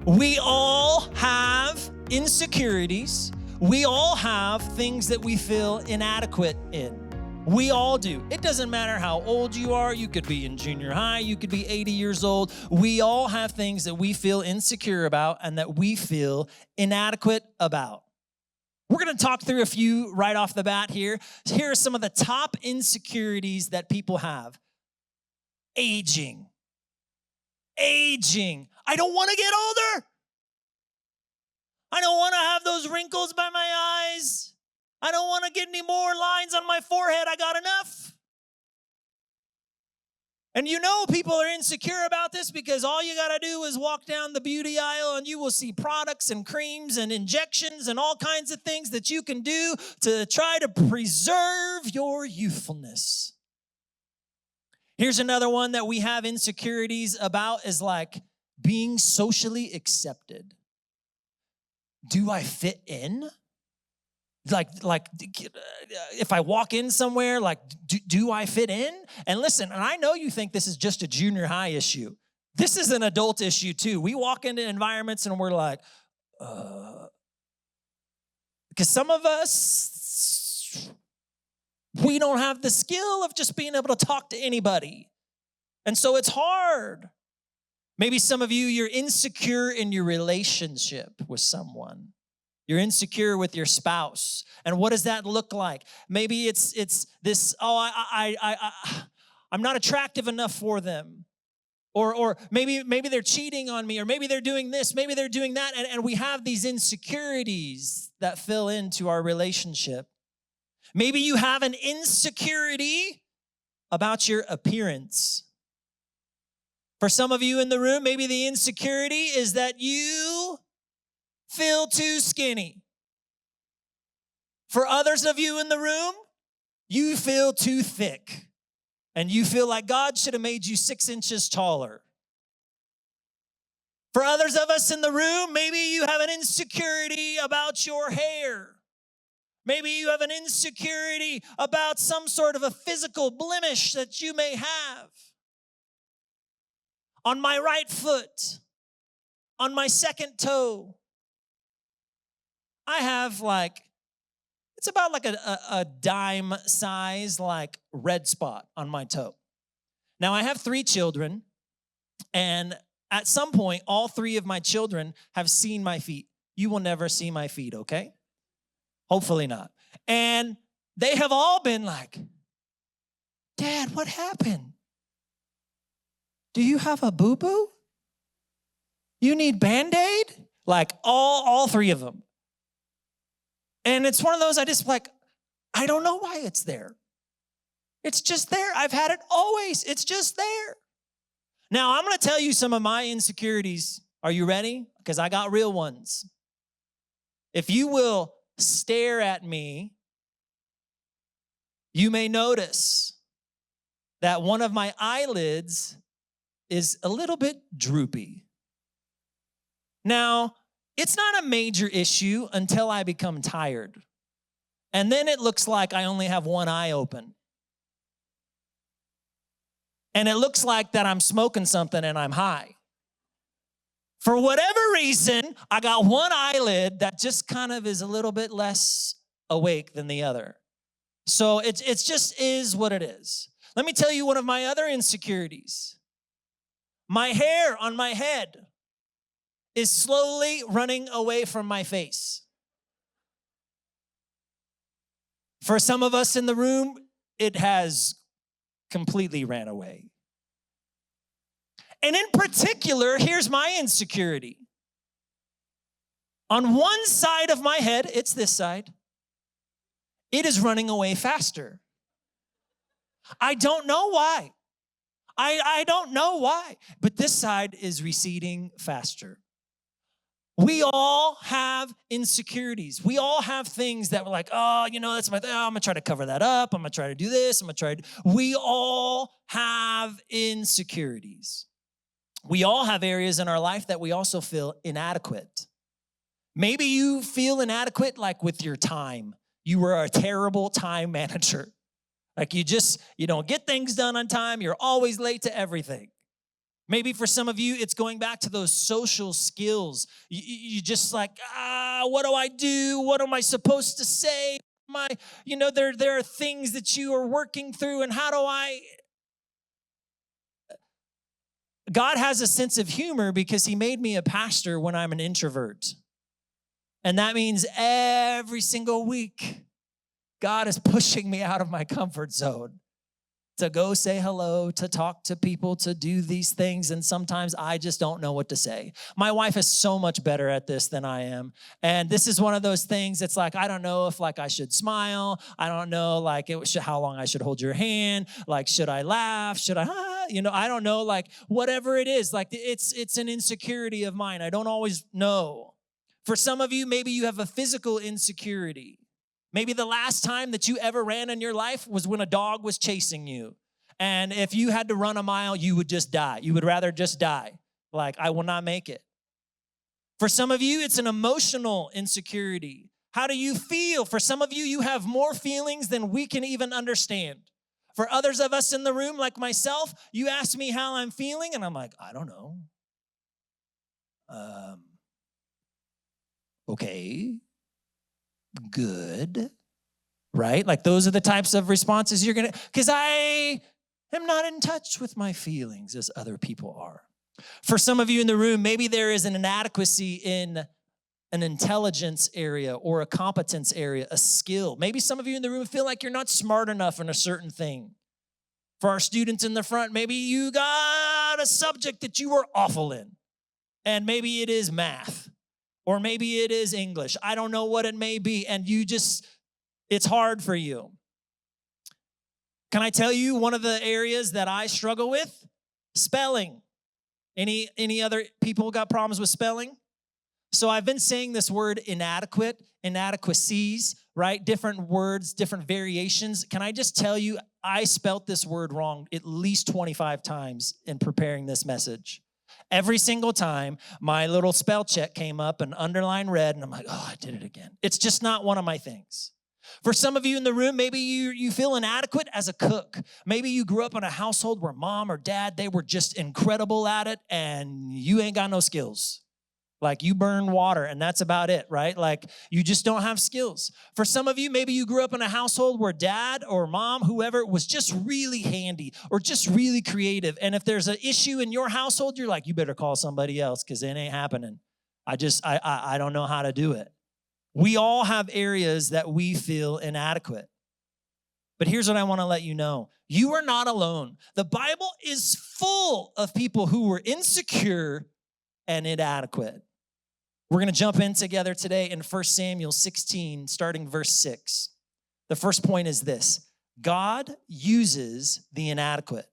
We all have insecurities. We all have things that we feel inadequate in. We all do. It doesn't matter how old you are. You could be in junior high. You could be 80 years old. We all have things that we feel insecure about and that we feel inadequate about. We're going to talk through a few right off the bat here. Here are some of the top insecurities that people have. Aging. I don't want to get older. I don't want to have those wrinkles by my eyes. I don't want to get any more lines on my forehead. I got enough. And you know people are insecure about this because all you got to do is walk down the beauty aisle and you will see products and creams and injections and all kinds of things that you can do to try to preserve your youthfulness. Here's another one that we have insecurities about is like being socially accepted. Do I fit in? Like if I walk in somewhere, like, do I fit in? And listen, and I know you think this is just a junior high issue. This is an adult issue too. We walk into environments and we're like, because some of us, we don't have the skill of just being able to talk to anybody. And so it's hard. Maybe some of you, you're insecure in your relationship with someone. You're insecure with your spouse. And what does that look like? Maybe it's this, I'm not attractive enough for them. Or maybe they're cheating on me, or maybe they're doing this, maybe they're doing that. And we have these insecurities that fill into our relationship. Maybe you have an insecurity about your appearance. For some of you in the room, maybe the insecurity is that you feel too skinny. For others of you in the room, you feel too thick. And you feel like God should have made you 6 inches taller. For others of us in the room, maybe you have an insecurity about your hair. Maybe you have an insecurity about some sort of a physical blemish that you may have. On my right foot, on my second toe, I have it's about like a dime size, like red spot on my toe. Now I have 3 children, and at some point, all 3 of my children have seen my feet. You will never see my feet, okay? Hopefully not. And they have all been like, Dad, what happened? Do you have a boo-boo? You need Band-Aid? Like all 3 of them. And it's one of those, I don't know why it's there. It's just there. I've had it always. It's just there. Now, I'm going to tell you some of my insecurities. Are you ready? Because I got real ones. If you will stare at me, you may notice that one of my eyelids is a little bit droopy. Now, it's not a major issue until I become tired. And then it looks like I only have one eye open. And it looks like that I'm smoking something and I'm high. For whatever reason, I got one eyelid that just kind of is a little bit less awake than the other. So it just is what it is. Let me tell you one of my other insecurities. My hair on my head is slowly running away from my face. For some of us in the room, it has completely ran away. And in particular, here's my insecurity. On one side of my head, it's this side, it is running away faster. I don't know why. I don't know why, but this side is receding faster. We all have insecurities. We all have things that we're like, that's my thing. I'm going to try to cover that up. I'm going to try to do this. We all have insecurities. We all have areas in our life that we also feel inadequate. Maybe you feel inadequate like with your time. You were a terrible time manager. Like you don't get things done on time. You're always late to everything. Maybe for some of you, it's going back to those social skills. You just like, what do I do? What am I supposed to say? There are things that you are working through, and how do I? God has a sense of humor because he made me a pastor when I'm an introvert. And that means every single week, God is pushing me out of my comfort zone to go say hello, to talk to people, to do these things. And sometimes I just don't know what to say. My wife is so much better at this than I am. And this is one of those things that's like, I don't know if like I should smile. I don't know like how long I should hold your hand. Like, should I laugh? Should I, I don't know, like whatever it is. Like it's an insecurity of mine. I don't always know. For some of you, maybe you have a physical insecurity. Maybe the last time that you ever ran in your life was when a dog was chasing you. And if you had to run a mile, you would just die. You would rather just die. Like, I will not make it. For some of you, it's an emotional insecurity. How do you feel? For some of you, you have more feelings than we can even understand. For others of us in the room, like myself, you ask me how I'm feeling, and I'm like, I don't know. Okay. Good, right? Like those are the types of responses you're gonna, because I am not in touch with my feelings as other people are. For some of you in the room, maybe there is an inadequacy in an intelligence area or a competence area, a skill. Maybe some of you in the room feel like you're not smart enough in a certain thing. For our students in the front, maybe you got a subject that you were awful in, and maybe it is math. Or maybe it is English. I don't know what it may be. And it's hard for you. Can I tell you one of the areas that I struggle with? Spelling. Any other people got problems with spelling? So I've been saying this word inadequate, inadequacies, right? Different words, different variations. Can I just tell you, I spelt this word wrong at least 25 times in preparing this message. Every single time, my little spell check came up and underlined red, and I'm like, oh, I did it again. It's just not one of my things. For some of you in the room, maybe you feel inadequate as a cook. Maybe you grew up in a household where mom or dad, they were just incredible at it, and you ain't got no skills. Like you burn water and that's about it, right? Like you just don't have skills. For some of you, maybe you grew up in a household where dad or mom, whoever, was just really handy or just really creative. And if there's an issue in your household, you're like, you better call somebody else because it ain't happening. I don't know how to do it. We all have areas that we feel inadequate. But here's what I want to let you know. You are not alone. The Bible is full of people who were insecure and inadequate. We're going to jump in together today in 1 Samuel 16, starting verse 6. The first point is this: God uses the inadequate.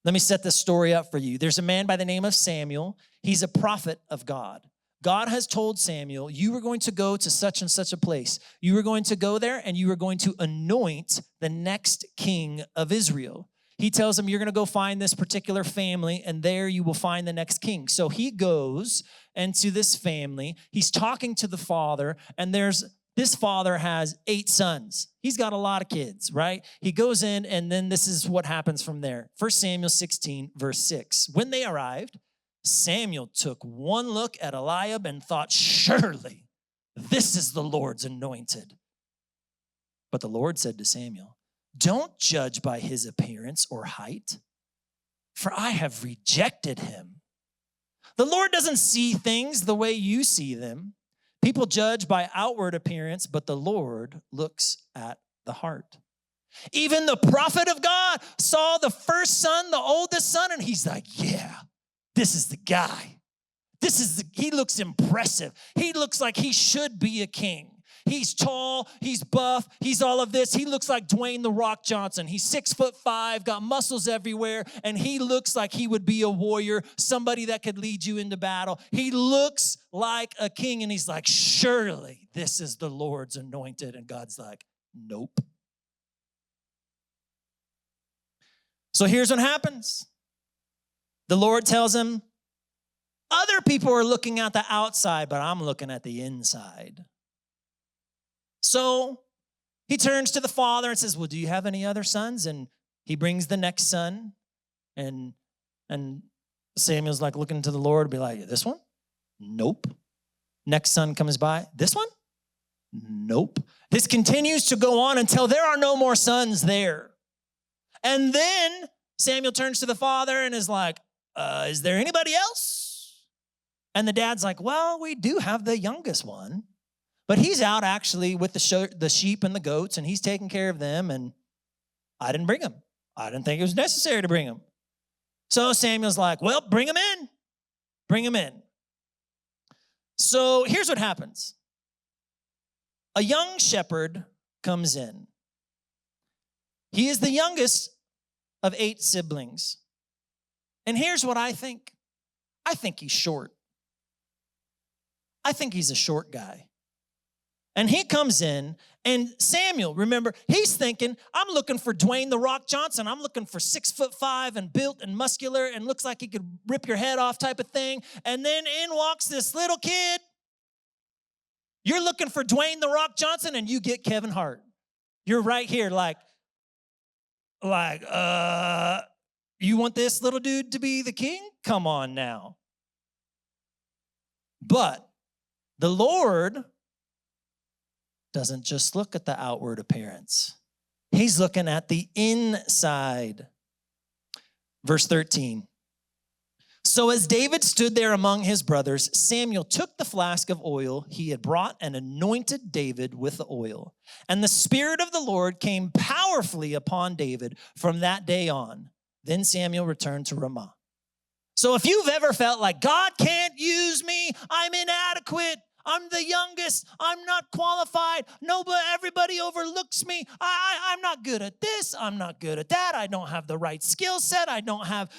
Let me set this story up for you. There's a man by the name of Samuel. He's a prophet of God. God has told Samuel, you were going to go to such and such a place. You were going to go there and you were going to anoint the next king of Israel. He tells him, you're going to go find this particular family, and there you will find the next king. So he goes into this family. He's talking to the father, and this father has 8 sons. He's got a lot of kids, right? He goes in, and then this is what happens from there. 1 Samuel 16, verse 6. When they arrived, Samuel took one look at Eliab and thought, surely this is the Lord's anointed. But the Lord said to Samuel, don't judge by his appearance or height, for I have rejected him. The Lord doesn't see things the way you see them. People judge by outward appearance, but the Lord looks at the heart. Even the prophet of God saw the first son, the oldest son, and he's like, yeah, this is the guy. He looks impressive. He looks like he should be a king. He's tall, he's buff, he's all of this. He looks like Dwayne "The Rock" Johnson. He's 6'5", got muscles everywhere, and he looks like he would be a warrior, somebody that could lead you into battle. He looks like a king, and he's like, surely this is the Lord's anointed. And God's like, nope. So here's what happens. The Lord tells him, other people are looking at the outside, but I'm looking at the inside. So he turns to the father and says, well, do you have any other sons? And he brings the next son. And And Samuel's like looking to the Lord, be like, this one? Nope. Next son comes by, this one? Nope. This continues to go on until there are no more sons there. And then Samuel turns to the father and is like, is there anybody else? And the dad's like, well, we do have the youngest one, but he's out actually with the sheep and the goats, and he's taking care of them, and I didn't bring him. I didn't think it was necessary to bring him. So Samuel's like, well, bring him in. Bring him in. So here's what happens. A young shepherd comes in. He is the youngest of 8 siblings. And here's what I think. I think he's short. I think he's a short guy. And he comes in, and Samuel, remember, he's thinking, I'm looking for Dwayne "The Rock" Johnson. I'm looking for 6'5" and built and muscular and looks like he could rip your head off type of thing. And then in walks this little kid. You're looking for Dwayne "The Rock" Johnson, and you get Kevin Hart. You're right here like, you want this little dude to be the king? Come on now. But the Lord doesn't just look at the outward appearance. He's looking at the inside. Verse 13. So as David stood there among his brothers, Samuel took the flask of oil he had brought and anointed David with the oil. And the Spirit of the Lord came powerfully upon David from that day on. Then Samuel returned to Ramah. So if you've ever felt like God can't use me, I'm inadequate, I'm the youngest, I'm not qualified, nobody, everybody overlooks me, I'm not good at this, I'm not good at that, I don't have the right skill set, I don't have,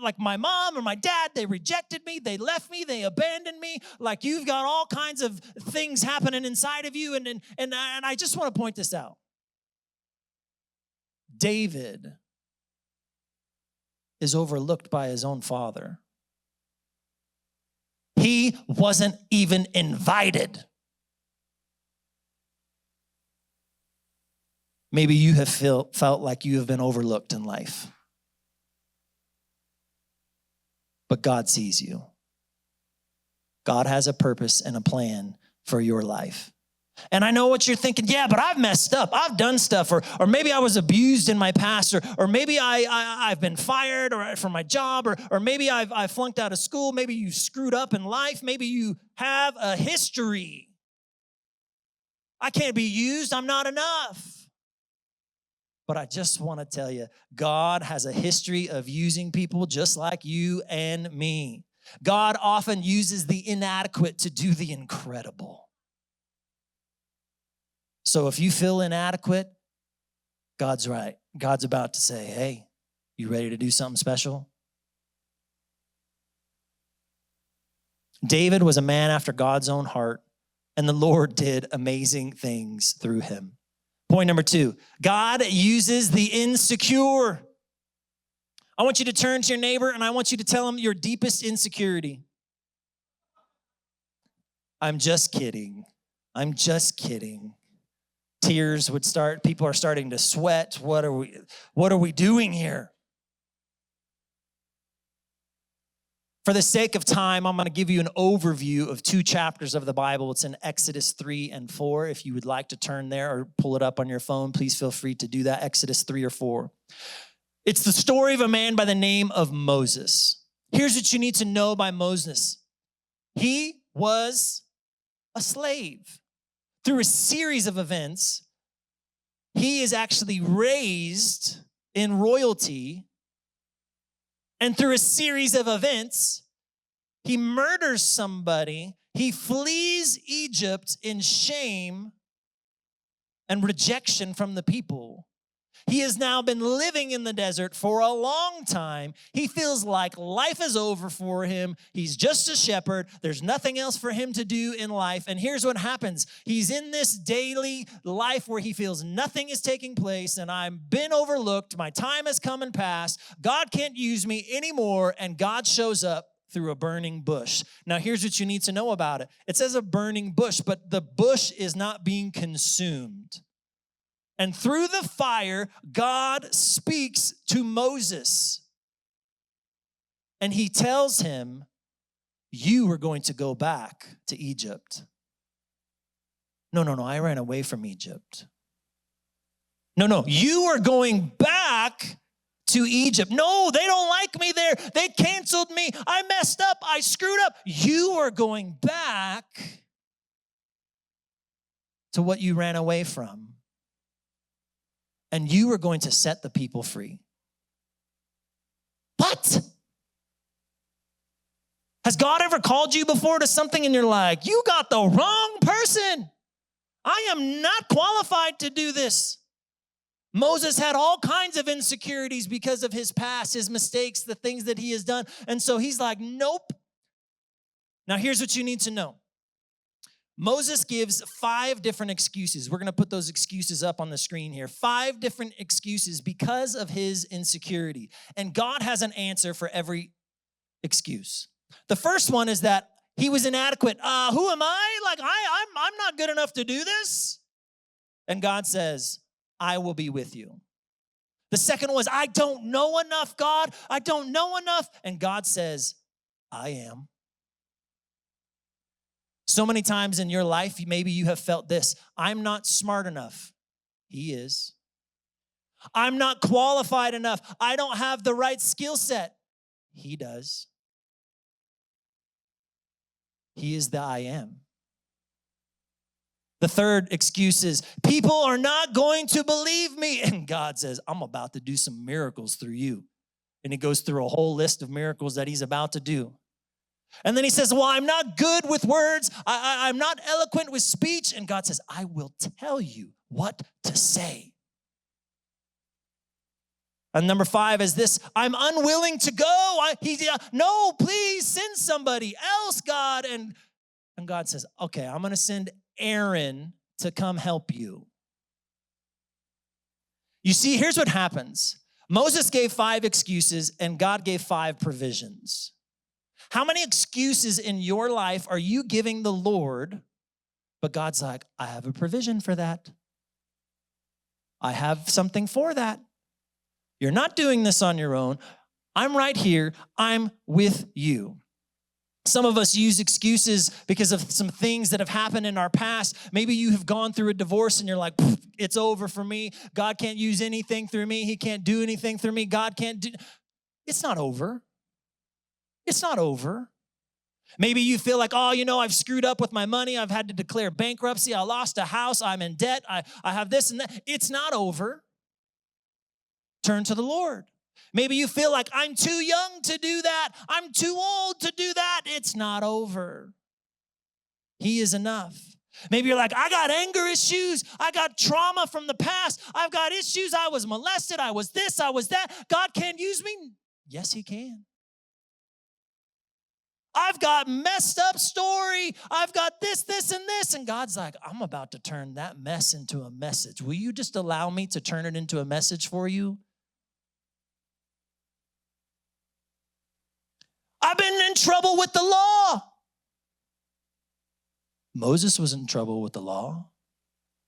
like my mom or my dad, they rejected me, they left me, they abandoned me, like you've got all kinds of things happening inside of you, and I just want to point this out. David is overlooked by his own father. He wasn't even invited. Maybe you have felt like you have been overlooked in life. But God sees you. God has a purpose and a plan for your life. And I know what you're thinking, yeah, but I've messed up. I've done stuff, or maybe I was abused in my past, or maybe I've been fired from my job, or maybe I've flunked out of school. Maybe you screwed up in life. Maybe you have a history. I can't be used. I'm not enough. But I just want to tell you, God has a history of using people just like you and me. God often uses the inadequate to do the incredible. So if you feel inadequate, God's right. God's about to say, hey, you ready to do something special? David was a man after God's own heart, and the Lord did amazing things through him. Point number 2, God uses the insecure. I want you to turn to your neighbor, and I want you to tell him your deepest insecurity. I'm just kidding. I'm just kidding. Tears would start. People are starting to sweat. What are we doing here? For the sake of time, I'm going to give you an overview of 2 chapters of the Bible. It's in Exodus 3 and 4. If you would like to turn there or pull it up on your phone, please feel free to do that. Exodus 3 or 4. It's the story of a man by the name of Moses. Here's what you need to know by Moses. He was a slave. Through a series of events, he is actually raised in royalty. And through a series of events, he murders somebody. He flees Egypt in shame and rejection from the people. He has now been living in the desert for a long time. He feels like life is over for him. He's just a shepherd. There's nothing else for him to do in life. And here's what happens. He's in this daily life where he feels nothing is taking place, and I've been overlooked. My time has come and passed. God can't use me anymore, and God shows up through a burning bush. Now, here's what you need to know about it. It says a burning bush, but the bush is not being consumed. And through the fire, God speaks to Moses. and he tells him, you are going to go back to Egypt. No, I ran away from Egypt. No, you are going back to Egypt. No, they don't like me there. They canceled me. I messed up. I screwed up. You are going back to what you ran away from. And you are going to set the people free. What? Has God ever called you before to something and you're like, you got the wrong person. I am not qualified to do this. Moses had all kinds of insecurities because of his past, his mistakes, the things that he has done. And so he's like, nope. Now here's what you need to know. Moses gives 5 different excuses. We're going to put those excuses up on the screen here. 5 different excuses because of his insecurity. And God has an answer for every excuse. The first one is that he was inadequate. Who am I? Like, I'm not good enough to do this. And God says, I will be with you. The second was, I don't know enough, God. I don't know enough. And God says, I am. So many times in your life, maybe you have felt this. I'm not smart enough. He is. I'm not qualified enough. I don't have the right skill set. He does. He is the I am. The third excuse is, people are not going to believe me. And God says, I'm about to do some miracles through you. And he goes through a whole list of miracles that he's about to do. And then he says, well, I'm not good with words. I'm not eloquent with speech. And God says, I will tell you what to say. And number 5 is this, I'm unwilling to go. No, please send somebody else, God. And God says, okay, I'm going to send Aaron to come help you. You see, here's what happens. Moses gave 5 excuses and God gave 5 provisions. How many excuses in your life are you giving the Lord, but God's like, I have a provision for that. I have something for that. You're not doing this on your own. I'm right here. I'm with you. Some of us use excuses because of some things that have happened in our past. Maybe you have gone through a divorce and you're like, it's over for me. God can't use anything through me. He can't do anything through me. God can't do. It's not over. It's not over. Maybe you feel like, I've screwed up with my money. I've had to declare bankruptcy. I lost a house. I'm in debt. I have this and that. It's not over. Turn to the Lord. Maybe you feel like I'm too young to do that. I'm too old to do that. It's not over. He is enough. Maybe you're like, I got anger issues. I got trauma from the past. I've got issues. I was molested. I was this. I was that. God can't use me. Yes, he can. I've got messed up story. I've got this, and this. And God's like, I'm about to turn that mess into a message. Will you just allow me to turn it into a message for you? I've been in trouble with the law. Moses was in trouble with the law.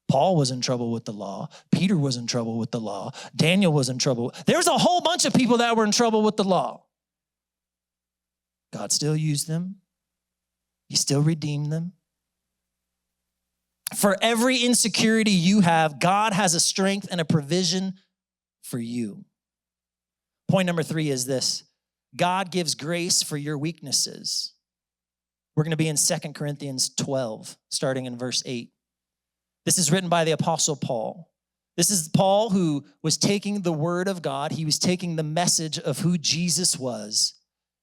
Paul was in trouble with the law. Peter was in trouble with the law. Daniel was in trouble. There's a whole bunch of people that were in trouble with the law. God still used them. He still redeemed them. For every insecurity you have, God has a strength and a provision for you. Point number 3 is this. God gives grace for your weaknesses. We're going to be in 2 Corinthians 12, starting in verse 8. This is written by the Apostle Paul. This is Paul who was taking the word of God. He was taking the message of who Jesus was.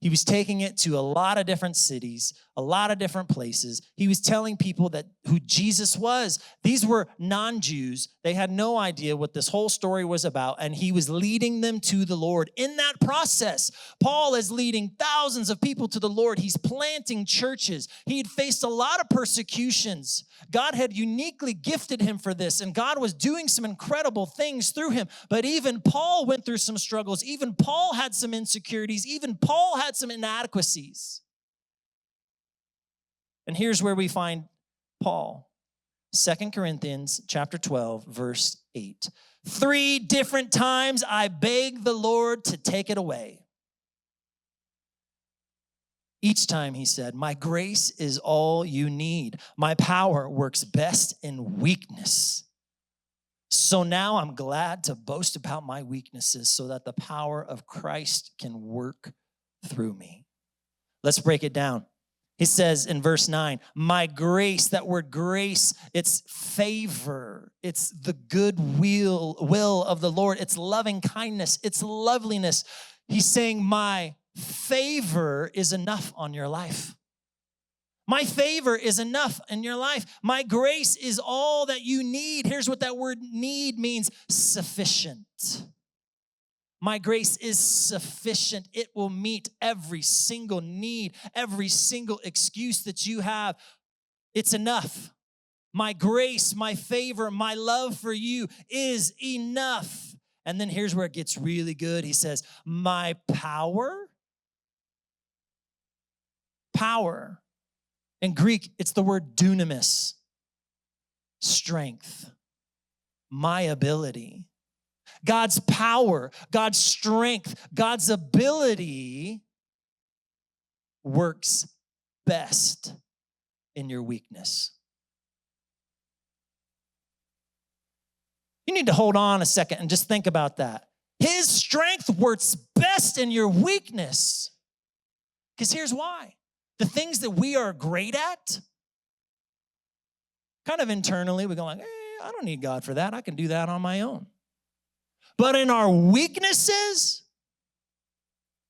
He was taking it to a lot of different cities, a lot of different places. He was telling people that who Jesus was. These were non-Jews. They had no idea what this whole story was about, and he was leading them to the Lord. In that process, Paul is leading thousands of people to the Lord. He's planting churches. He had faced a lot of persecutions. God had uniquely gifted him for this, and God was doing some incredible things through him. But even Paul went through some struggles. Even Paul had some insecurities. Even Paul had some inadequacies. And here's where we find Paul. 2 Corinthians chapter 12, verse 8. 3 different times I begged the Lord to take it away. Each time he said, my grace is all you need. My power works best in weakness. So now I'm glad to boast about my weaknesses so that the power of Christ can work through me. Let's break it down. He says in verse 9, my grace, that word grace, it's favor. It's the good will of the Lord. It's loving kindness. It's loveliness. He's saying my favor is enough on your life. My favor is enough in your life. My grace is all that you need. Here's what that word need means: sufficient. My grace is sufficient. It will meet every single need, every single excuse that you have. It's enough. My grace, my favor, my love for you is enough. And then here's where it gets really good. He says, my power. In Greek, it's the word dunamis, strength, my ability. God's power, God's strength, God's ability works best in your weakness. You need to hold on a second and just think about that. His strength works best in your weakness. Because here's why. The things that we are great at, kind of internally, we go like, I don't need God for that. I can do that on my own. But in our weaknesses,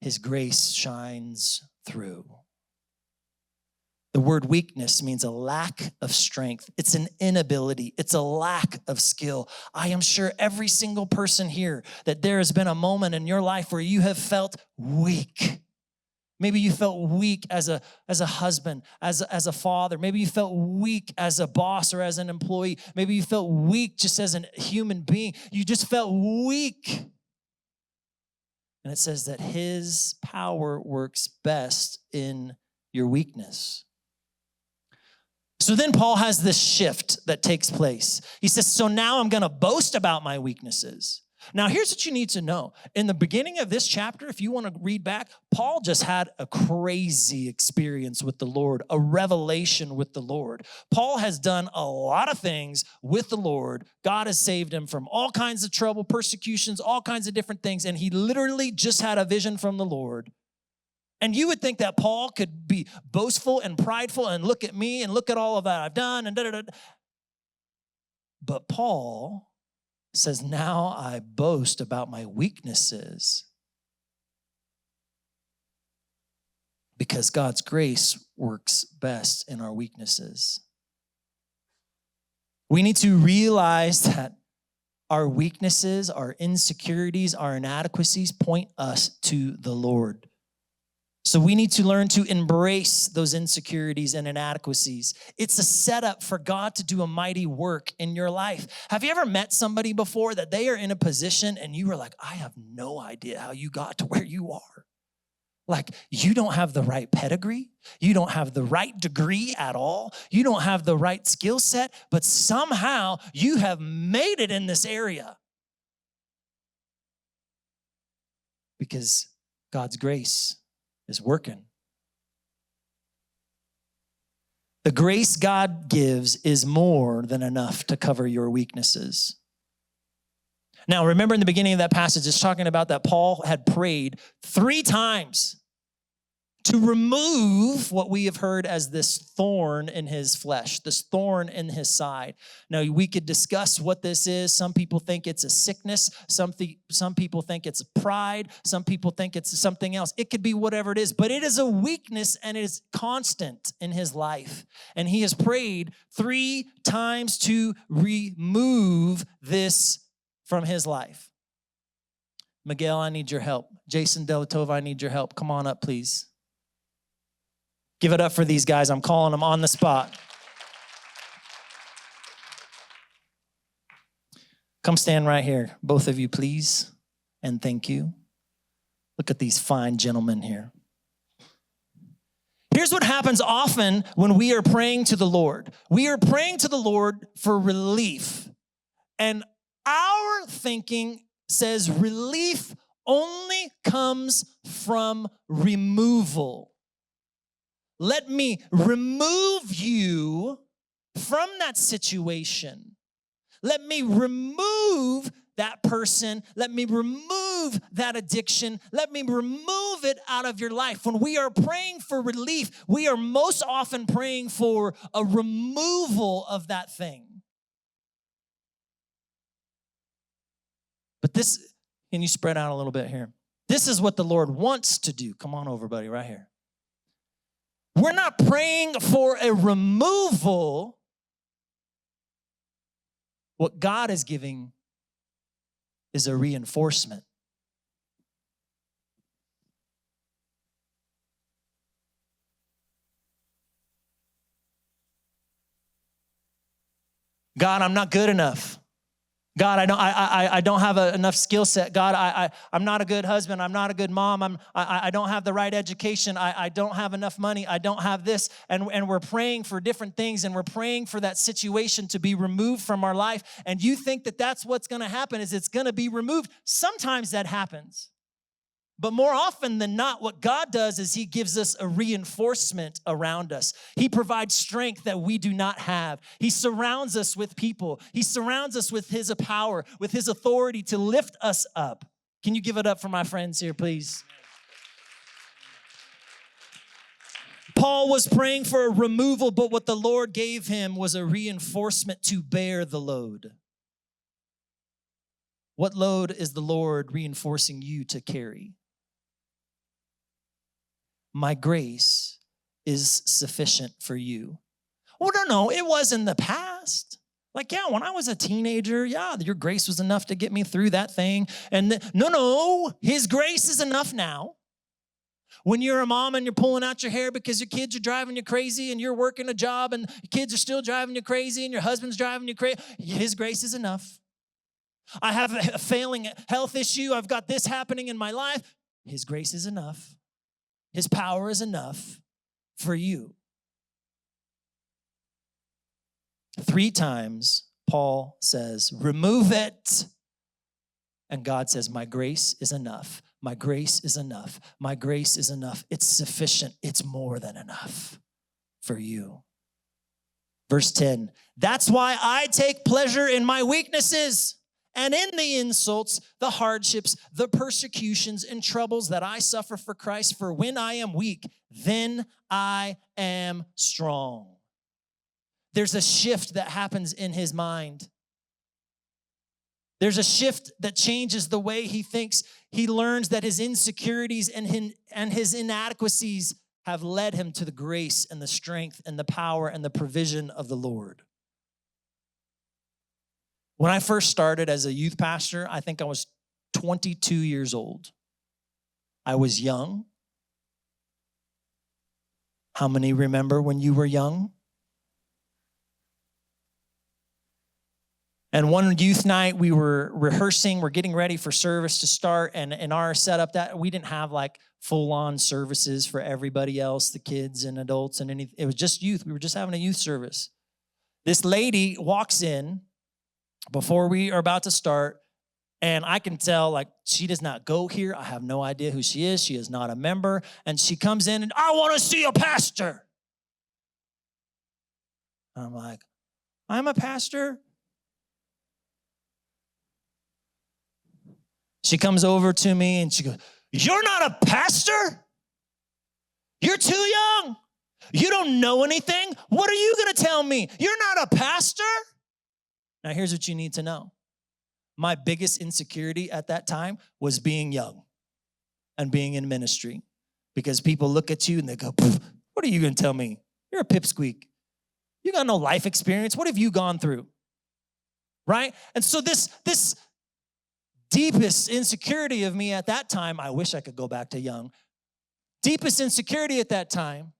his grace shines through. The word weakness means a lack of strength. It's an inability. It's a lack of skill. I am sure every single person here that there has been a moment in your life where you have felt weak. Maybe you felt weak as a husband, as a father. Maybe you felt weak as a boss or as an employee. Maybe you felt weak just as a human being. You just felt weak. And it says that his power works best in your weakness. So then Paul has this shift that takes place. He says, so now I'm going to boast about my weaknesses. Now, here's what you need to know. In the beginning of this chapter, if you want to read back, Paul just had a crazy experience with the Lord, a revelation with the Lord. Paul has done a lot of things with the Lord. God has saved him from all kinds of trouble, persecutions, all kinds of different things, and he literally just had a vision from the Lord. And you would think that Paul could be boastful and prideful and look at me and look at all of that I've done and da-da-da. But Paul says, now I boast about my weaknesses because God's grace works best in our weaknesses. We need to realize that our weaknesses, our insecurities, our inadequacies point us to the Lord. So we need to learn to embrace those insecurities and inadequacies. It's a setup for God to do a mighty work in your life. Have you ever met somebody before that they are in a position and you were like, I have no idea how you got to where you are? Like, you don't have the right pedigree. You don't have the right degree at all. You don't have the right skill set, but somehow you have made it in this area. Because God's grace is working. The grace God gives is more than enough to cover your weaknesses. Now, remember in the beginning of that passage, it's talking about that Paul had prayed 3 times to remove what we have heard as this thorn in his flesh, this thorn in his side. Now, we could discuss what this is. Some people think it's a sickness. Some people think it's pride. Some people think it's something else. It could be whatever it is, but it is a weakness and it is constant in his life. And he has prayed 3 times to remove this from his life. Miguel, I need your help. Jason Delatova, I need your help. Come on up, please. Give it up for these guys. I'm calling them on the spot. Come stand right here, both of you, please. And thank you. Look at these fine gentlemen here. Here's what happens often when we are praying to the Lord. We are praying to the Lord for relief. And our thinking says relief only comes from removal. Let me remove you from that situation. Let me remove that person. Let me remove that addiction. Let me remove it out of your life. When we are praying for relief, we are most often praying for a removal of that thing. But this, can you spread out a little bit here? This is what the Lord wants to do. Come on over, buddy, right here. We're not praying for a removal. What God is giving is a reinforcement. God, I'm not good enough. God, I don't have enough skill set. God, I'm not a good husband. I'm not a good mom. I don't have the right education. I don't have enough money. I don't have this. And we're praying for different things, and we're praying for that situation to be removed from our life. And you think that that's what's going to happen, is it's going to be removed. Sometimes that happens. But more often than not, what God does is he gives us a reinforcement around us. He provides strength that we do not have. He surrounds us with people. He surrounds us with his power, with his authority to lift us up. Can you give it up for my friends here, please? Paul was praying for a removal, but what the Lord gave him was a reinforcement to bear the load. What load is the Lord reinforcing you to carry? My grace is sufficient for you. Oh, no, it was in the past. Like, yeah, when I was a teenager, yeah, your grace was enough to get me through that thing. And no, his grace is enough now. When you're a mom and you're pulling out your hair because your kids are driving you crazy, and you're working a job and your kids are still driving you crazy and your husband's driving you crazy, his grace is enough. I have a failing health issue. I've got this happening in my life. His grace is enough. His power is enough for you. 3 times, Paul says, remove it. And God says, my grace is enough. My grace is enough. My grace is enough. It's sufficient. It's more than enough for you. Verse 10, that's why I take pleasure in my weaknesses and in the insults, the hardships, the persecutions and troubles that I suffer for Christ. For when I am weak, then I am strong. There's a shift that happens in his mind. There's a shift that changes the way he thinks. He learns that his insecurities and his inadequacies have led him to the grace and the strength and the power and the provision of the Lord. When I first started as a youth pastor, I think I was 22 years old. I was young. How many remember when you were young? And one youth night, we were rehearsing, we're getting ready for service to start, and in our setup, that we didn't have like full-on services for everybody else, the kids and adults and anything. It was just youth. We were just having a youth service. This lady walks in before we are about to start, and I can tell, like, she does not go here. I have no idea who she is. She is not a member. And she comes in, and I want to see a pastor. And I'm like, I'm a pastor? She comes over to me, and she goes, you're not a pastor? You're too young. You don't know anything. What are you going to tell me? You're not a pastor? Now, here's what you need to know. My biggest insecurity at that time was being young and being in ministry, because people look at you and they go, what are you going to tell me? You're a pipsqueak. You got no life experience. What have you gone through? Right? And so this deepest insecurity of me at that time, I wish I could go back to young, deepest insecurity at that time,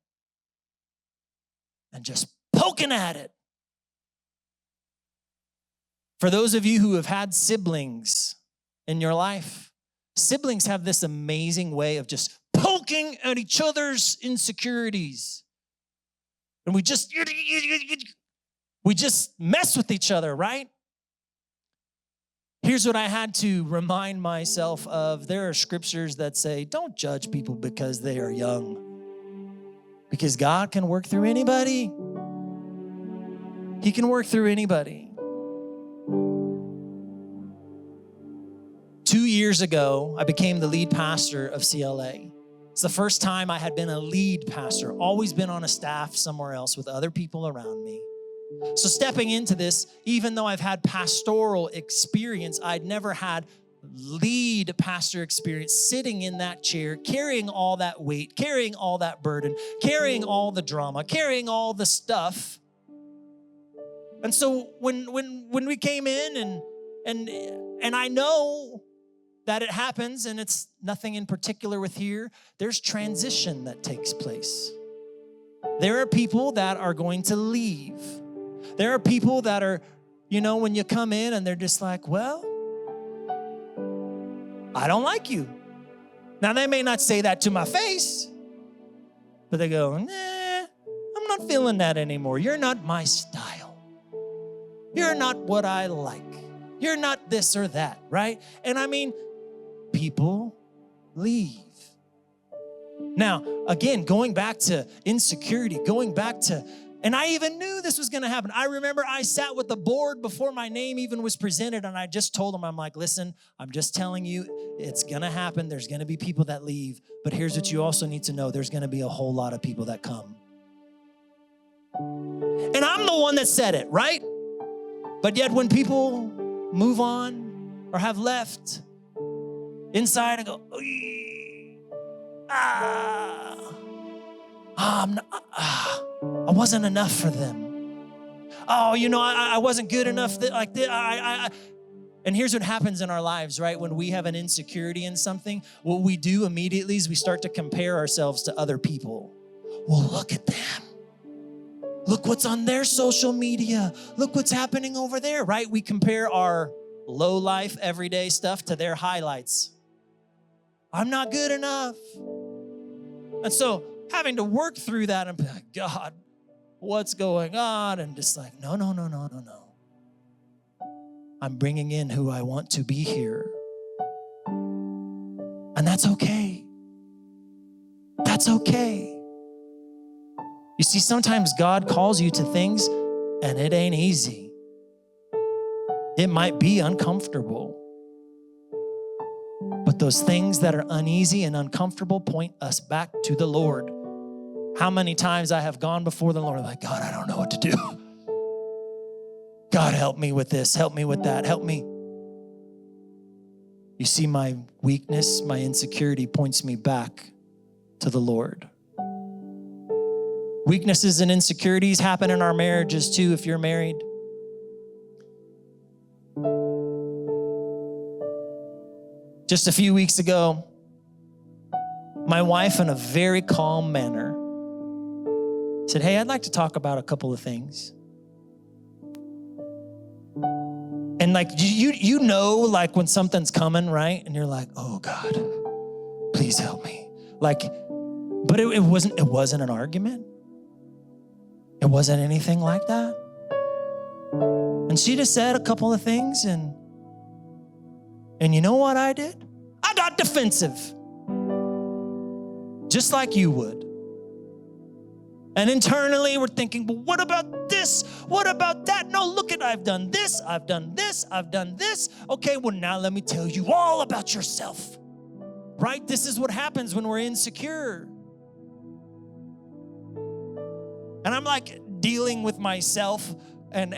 and just poking at it. For those of you who have had siblings in your life, siblings have this amazing way of just poking at each other's insecurities. And we just mess with each other, right? Here's what I had to remind myself of. There are scriptures that say, don't judge people because they are young. Because God can work through anybody. He can work through anybody. 2 years ago, I became the lead pastor of CLA. It's the first time I had been a lead pastor, always been on a staff somewhere else with other people around me. So stepping into this, even though I've had pastoral experience, I'd never had lead pastor experience, sitting in that chair, carrying all that weight, carrying all that burden, carrying all the drama, carrying all the stuff. And so when we came in and I know that it happens, and it's nothing in particular with here, there's transition that takes place. There are people that are going to leave. There are people that are, when you come in and they're just like, well, I don't like you. Now, they may not say that to my face, but they go, nah, I'm not feeling that anymore. You're not my style. You're not what I like. You're not this or that, right? And I mean, people leave. Now, again, going back to insecurity, and I even knew this was going to happen. I remember I sat with the board before my name even was presented, and I just told them, I'm like, listen, I'm just telling you, it's going to happen. There's going to be people that leave, but here's what you also need to know. There's going to be a whole lot of people that come. And I'm the one that said it, right? But yet when people move on or have left, inside I go, I wasn't enough for them. Oh, I wasn't good enough. Like this. And here's what happens in our lives, right? When we have an insecurity in something, what we do immediately is we start to compare ourselves to other people. Well, look at them. Look what's on their social media. Look what's happening over there, right? We compare our low life, everyday stuff to their highlights. I'm not good enough. And so having to work through that and be like, God, what's going on? And just like, no. I'm bringing in who I want to be here. And that's okay. That's okay. You see, sometimes God calls you to things and it ain't easy. It might be uncomfortable. But those things that are uneasy and uncomfortable point us back to the Lord. How many times I have gone before the Lord like, God, I don't know what to do. God, help me with this, help me with that, help me. You see, my weakness, my insecurity points me back to the Lord. Weaknesses and insecurities happen in our marriages too, if you're married. Just a few weeks ago, my wife, in a very calm manner, said, hey, I'd like to talk about a couple of things. And like, you know, like when something's coming, right? And you're like, oh God, please help me. Like, but it wasn't an argument. It wasn't anything like that. And she just said a couple of things, and you know what I did? I got defensive. Just like you would. And internally we're thinking, well, what about this? What about that? No, look at, I've done this, I've done this, I've done this. Okay, well now let me tell you all about yourself. Right? This is what happens when we're insecure. And I'm like dealing with myself and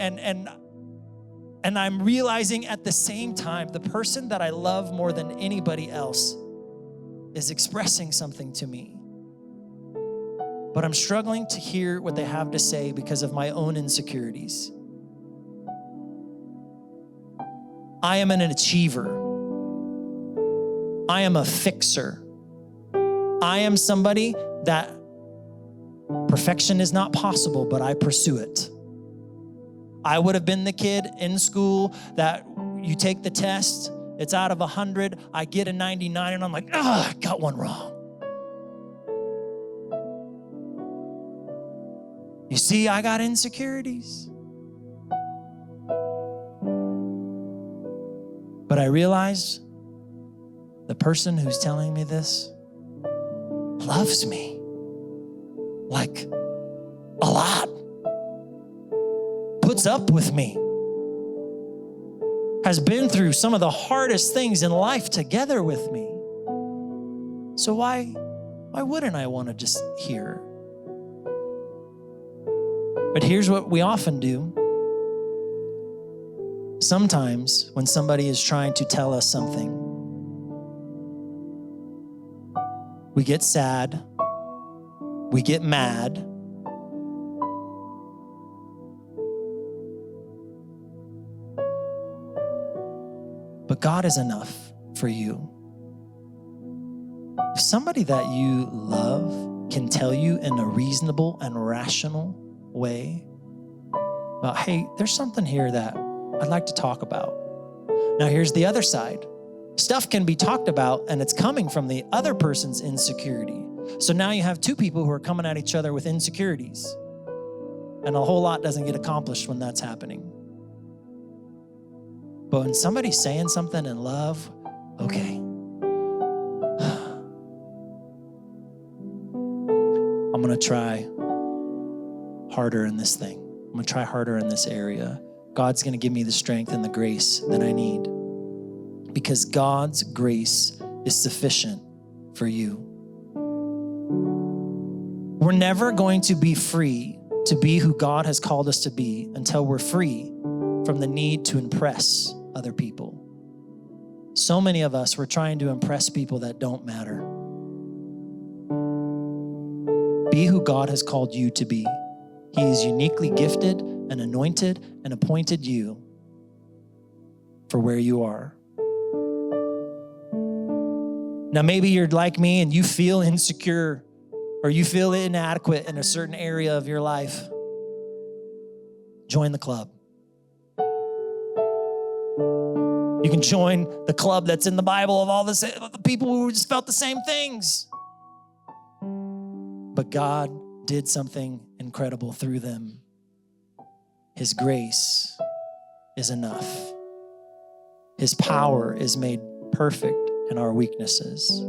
I'm realizing at the same time, the person that I love more than anybody else is expressing something to me. But I'm struggling to hear what they have to say because of my own insecurities. I am an achiever. I am a fixer. I am somebody that perfection is not possible, but I pursue it. I would have been the kid in school that you take the test, it's out of 100, I get a 99, and I'm like, I got one wrong. You see, I got insecurities. But I realize the person who's telling me this loves me. like a lot, puts up with me, has been through some of the hardest things in life together with me. So why wouldn't I want to just hear? But here's what we often do. Sometimes when somebody is trying to tell us something, we get sad, we get mad, but God is enough for you. If somebody that you love can tell you in a reasonable and rational way about, hey, there's something here that I'd like to talk about. Now here's the other side. Stuff can be talked about and it's coming from the other person's insecurity. So now you have two people who are coming at each other with insecurities. And a whole lot doesn't get accomplished when that's happening. But when somebody's saying something in love, okay. I'm gonna try harder in this thing. I'm gonna try harder in this area. God's gonna give me the strength and the grace that I need, because God's grace is sufficient for you. We're never going to be free to be who God has called us to be until we're free from the need to impress other people. So many of us, we're trying to impress people that don't matter. Be who God has called you to be. He is uniquely gifted and anointed and appointed you for where you are. Now, maybe you're like me and you feel insecure or you feel inadequate in a certain area of your life. Join the club. You can join the club that's in the Bible of all the people who just felt the same things. But God did something incredible through them. His grace is enough. His power is made perfect in our weaknesses.